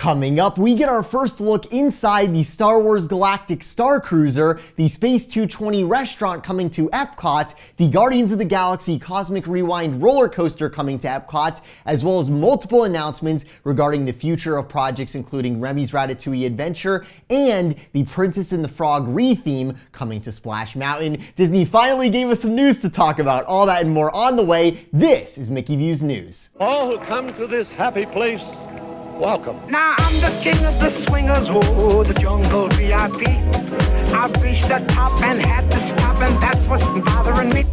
Coming up, we get our first look inside the Star Wars Galactic Starcruiser, the Space 220 restaurant coming to EPCOT, the Guardians of the Galaxy Cosmic Rewind roller coaster coming to EPCOT, as well as multiple announcements regarding the future of projects including Remy's Ratatouille adventure and the Princess and the Frog Retheme coming to Splash Mountain. Disney finally gave us some news to talk about. All that and more on the way. This is Mickey Views News. All who come to this happy place, welcome. Now I'm the king of the swingers, oh, the jungle VIP. I've reached the top and had to stop, and that's what's bothering me.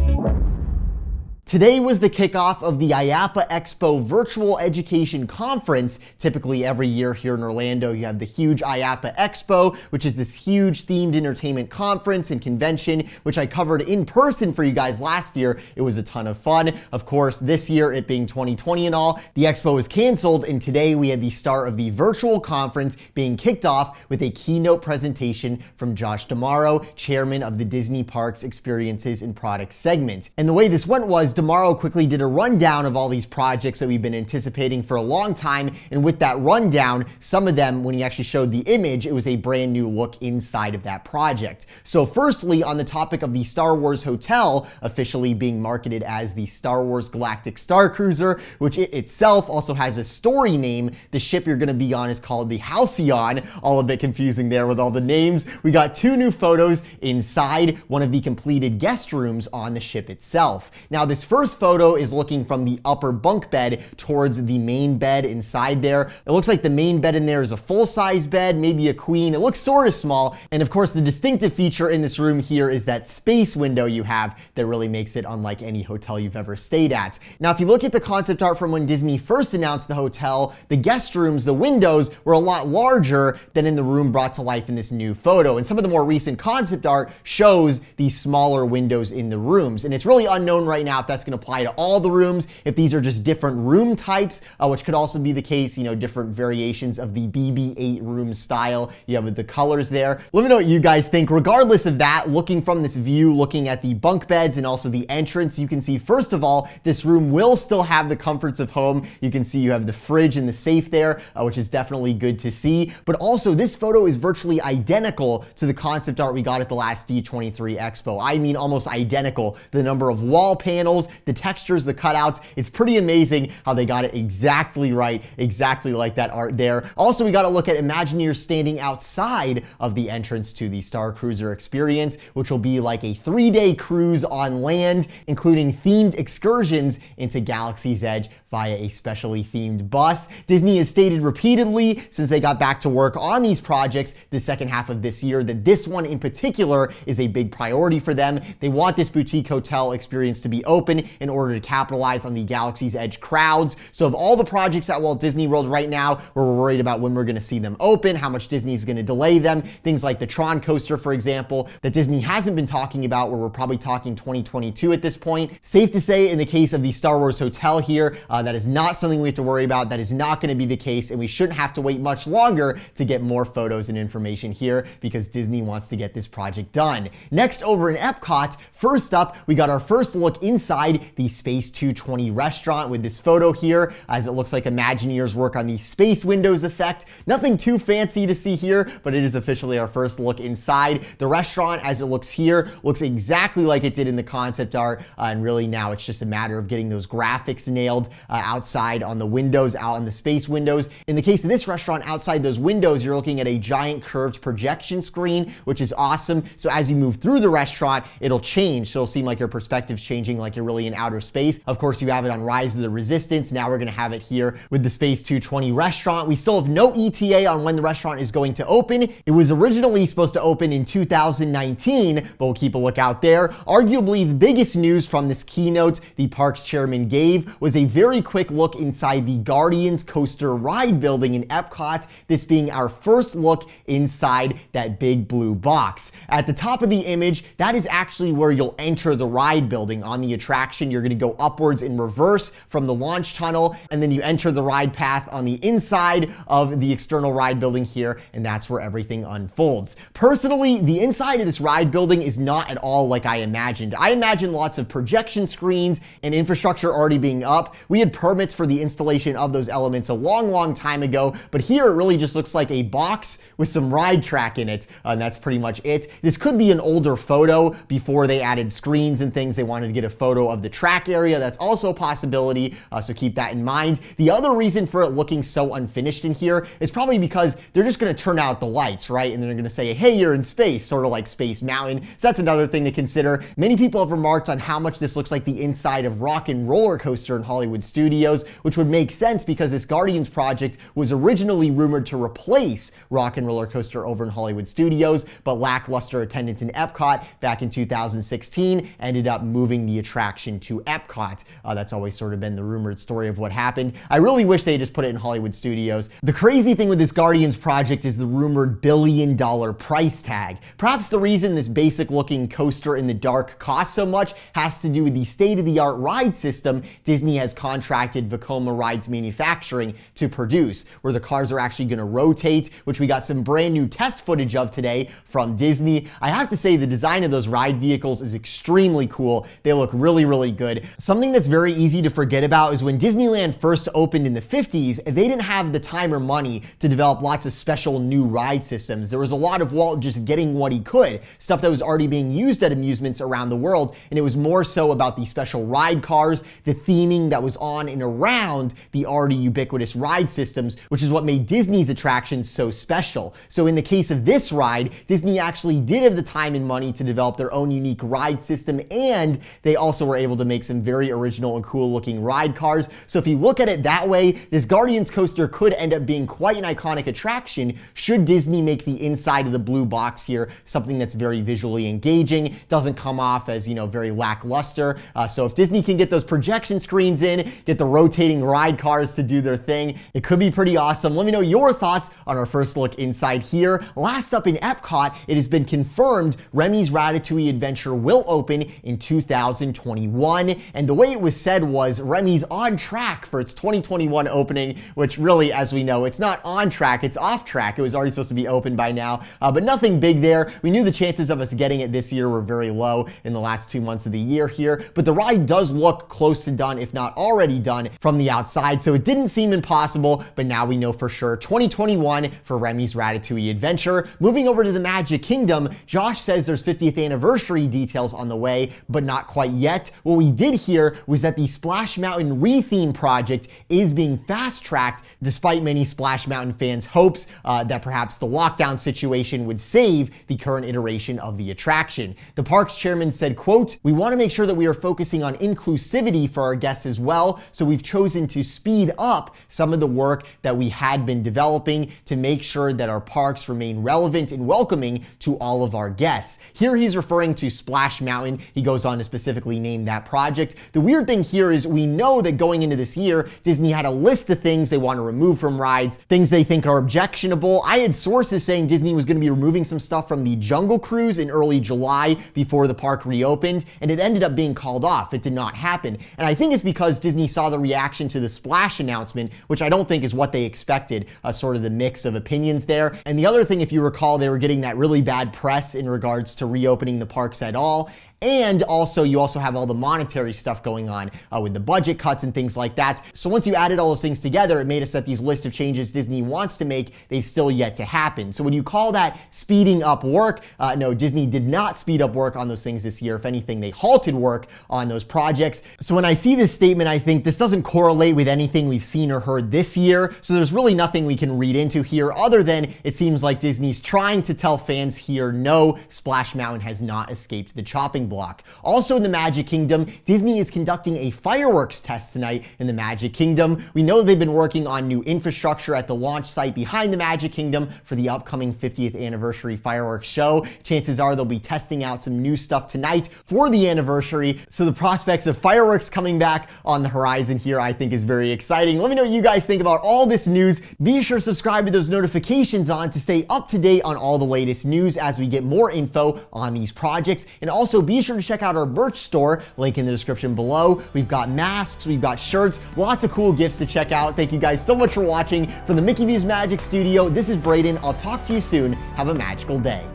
Today was the kickoff of the IAAPA Expo Virtual Education Conference. Typically every year here in Orlando, you have the huge IAAPA Expo, which is this huge themed entertainment conference and convention, which I covered in person for you guys last year. It was a ton of fun. Of course, this year, it being 2020 and all, the expo was canceled, and today we had the start of the virtual conference being kicked off with a keynote presentation from Josh D'Amaro, chairman of the Disney Parks Experiences and Products segment. And the way this went was D'Amaro quickly did a rundown of all these projects that we've been anticipating for a long time, and with that rundown, some of them, when he actually showed the image, it was a brand new look inside of that project. So firstly, on the topic of the Star Wars Hotel, officially being marketed as the Star Wars Galactic Starcruiser, which it itself also has a story name. The ship you're going to be on is called the Halcyon, all a bit confusing there with all the names. We got two new photos inside one of the completed guest rooms on the ship itself. Now, this first photo is looking from the upper bunk bed towards the main bed inside there. It looks like the main bed in there is a full-size bed, maybe a queen. It looks sort of small. And of course, the distinctive feature in this room here is that space window you have that really makes it unlike any hotel you've ever stayed at. Now, if you look at the concept art from when Disney first announced the hotel, the guest rooms, the windows were a lot larger than in the room brought to life in this new photo. And some of the more recent concept art shows these smaller windows in the rooms. And it's really unknown right now if that's going to apply to all the rooms, if these are just different room types, which could also be the case, different variations of the BB-8 room style. You have the colors there. Let me know what you guys think. Regardless of that, looking from this view, looking at the bunk beds and also the entrance, you can see, first of all, this room will still have the comforts of home. You can see you have the fridge and the safe there, which is definitely good to see. But also, this photo is virtually identical to the concept art we got at the last D23 Expo. I mean, almost identical. The number of wall panels, the textures, the cutouts, it's pretty amazing how they got it exactly right, exactly like that art there. Also, we got to look at Imagineers standing outside of the entrance to the Starcruiser experience, which will be like a 3-day cruise on land, including themed excursions into Galaxy's Edge via a specially themed bus. Disney has stated repeatedly since they got back to work on these projects the second half of this year that this one in particular is a big priority for them. They want this boutique hotel experience to be open in order to capitalize on the Galaxy's Edge crowds. So of all the projects at Walt Disney World right now, where we're worried about when we're going to see them open, how much Disney is going to delay them, things like the Tron coaster, for example, that Disney hasn't been talking about, where we're probably talking 2022 at this point. Safe to say in the case of the Star Wars Hotel here, that is not something we have to worry about. That is not going to be the case, and we shouldn't have to wait much longer to get more photos and information here because Disney wants to get this project done. Next, over in EPCOT, first up, we got our first look inside the Space 220 restaurant with this photo here, as it looks like Imagineers work on the space windows effect. Nothing too fancy to see here, but it is officially our first look inside. The restaurant, as it looks here, looks exactly like it did in the concept art, and really now it's just a matter of getting those graphics nailed outside on the windows, out on the space windows. In the case of this restaurant, outside those windows, you're looking at a giant curved projection screen, which is awesome. So as you move through the restaurant, it'll change. So it'll seem like your perspective's changing, like you're really in outer space. Of course, you have it on Rise of the Resistance. Now we're going to have it here with the Space 220 restaurant. We still have no ETA on when the restaurant is going to open. It was originally supposed to open in 2019, but we'll keep a lookout there. Arguably, the biggest news from this keynote the parks chairman gave was a very quick look inside the Guardians Coaster Ride building in EPCOT, this being our first look inside that big blue box. At the top of the image, that is actually where you'll enter the ride building on the attraction attraction. You're going to go upwards in reverse from the launch tunnel, and then you enter the ride path on the inside of the external ride building here, and that's where everything unfolds. Personally, the inside of this ride building is not at all like I imagined. I imagined lots of projection screens and infrastructure already being up. We had permits for the installation of those elements a long time ago, but here it really just looks like a box with some ride track in it, and that's pretty much it. This could be an older photo before they added screens and things. They wanted to get a photo of the track area. That's also a possibility, so keep that in mind. The other reason for it looking so unfinished in here is probably because they're just going to turn out the lights, right? And they're going to say, hey, you're in space, sort of like Space Mountain. So that's another thing to consider. Many people have remarked on how much this looks like the inside of Rock and Roller Coaster in Hollywood Studios, which would make sense because this Guardians project was originally rumored to replace Rock and Roller Coaster over in Hollywood Studios, but lackluster attendance in EPCOT back in 2016 ended up moving the attraction to EPCOT. That's always sort of been the rumored story of what happened. I really wish they just put it in Hollywood Studios. The crazy thing with this Guardians project is the rumored billion-dollar price tag. Perhaps the reason this basic looking coaster in the dark costs so much has to do with the state-of-the-art ride system Disney has contracted Vekoma Rides Manufacturing to produce, where the cars are actually going to rotate, which we got some brand new test footage of today from Disney. I have to say the design of those ride vehicles is extremely cool. They look really good. Something that's very easy to forget about is when Disneyland first opened in the 50s, they didn't have the time or money to develop lots of special new ride systems. There was a lot of Walt just getting what he could, stuff that was already being used at amusements around the world, and it was more so about the special ride cars, the theming that was on and around the already ubiquitous ride systems, which is what made Disney's attractions so special. So in the case of this ride, Disney actually did have the time and money to develop their own unique ride system, and they also were able to make some very original and cool looking ride cars. So if you look at it that way, this Guardians coaster could end up being quite an iconic attraction should Disney make the inside of the blue box here something that's very visually engaging, doesn't come off as, very lackluster. So if Disney can get those projection screens in, get the rotating ride cars to do their thing, it could be pretty awesome. Let me know your thoughts on our first look inside here. Last up in EPCOT, it has been confirmed Remy's Ratatouille adventure will open in 2021, and the way it was said was Remy's on track for its 2021 opening, which really, as we know, it's not on track, it's off track. It was already supposed to be open by now, but nothing big there. We knew the chances of us getting it this year were very low in the last 2 months of the year here, but the ride does look close to done, if not already done, from the outside, so it didn't seem impossible, but now we know for sure 2021 for Remy's Ratatouille adventure. Moving over to the Magic Kingdom, Josh says there's 50th anniversary details on the way, but not quite yet. What we did hear was that the Splash Mountain Retheme project is being fast-tracked, despite many Splash Mountain fans' hopes that perhaps the lockdown situation would save the current iteration of the attraction. The park's chairman said, quote, "We want to make sure that we are focusing on inclusivity for our guests as well, so we've chosen to speed up some of the work that we had been developing to make sure that our parks remain relevant and welcoming to all of our guests." Here he's referring to Splash Mountain. He goes on to specifically name that project. The weird thing here is we know that going into this year, Disney had a list of things they want to remove from rides, things they think are objectionable. I had sources saying Disney was going to be removing some stuff from the Jungle Cruise in early July before the park reopened, and it ended up being called off. It did not happen. And I think it's because Disney saw the reaction to the Splash announcement, which I don't think is what they expected, sort of the mix of opinions there. And the other thing, if you recall, they were getting that really bad press in regards to reopening the parks at all. And also, you also have all the monetary stuff going on with the budget cuts and things like that. So once you added all those things together, it made us that these list of changes Disney wants to make, they've still yet to happen. So would you call that speeding up work? No, Disney did not speed up work on those things this year. If anything, they halted work on those projects. So when I see this statement, I think this doesn't correlate with anything we've seen or heard this year. So there's really nothing we can read into here other than it seems like Disney's trying to tell fans here, no, Splash Mountain has not escaped the chopping block. Also in the Magic Kingdom, Disney is conducting a fireworks test tonight in the Magic Kingdom. We know they've been working on new infrastructure at the launch site behind the Magic Kingdom for the upcoming 50th anniversary fireworks show. Chances are they'll be testing out some new stuff tonight for the anniversary. So the prospects of fireworks coming back on the horizon here, I think, is very exciting. Let me know what you guys think about all this news. Be sure to subscribe with those notifications on to stay up to date on all the latest news as we get more info on these projects. And also be be sure to check out our merch store, link in the description below. We've got masks, we've got shirts, lots of cool gifts to check out. Thank you guys so much for watching. From the Mickey V's Magic Studio, this is Brayden. I'll talk to you soon. Have a magical day.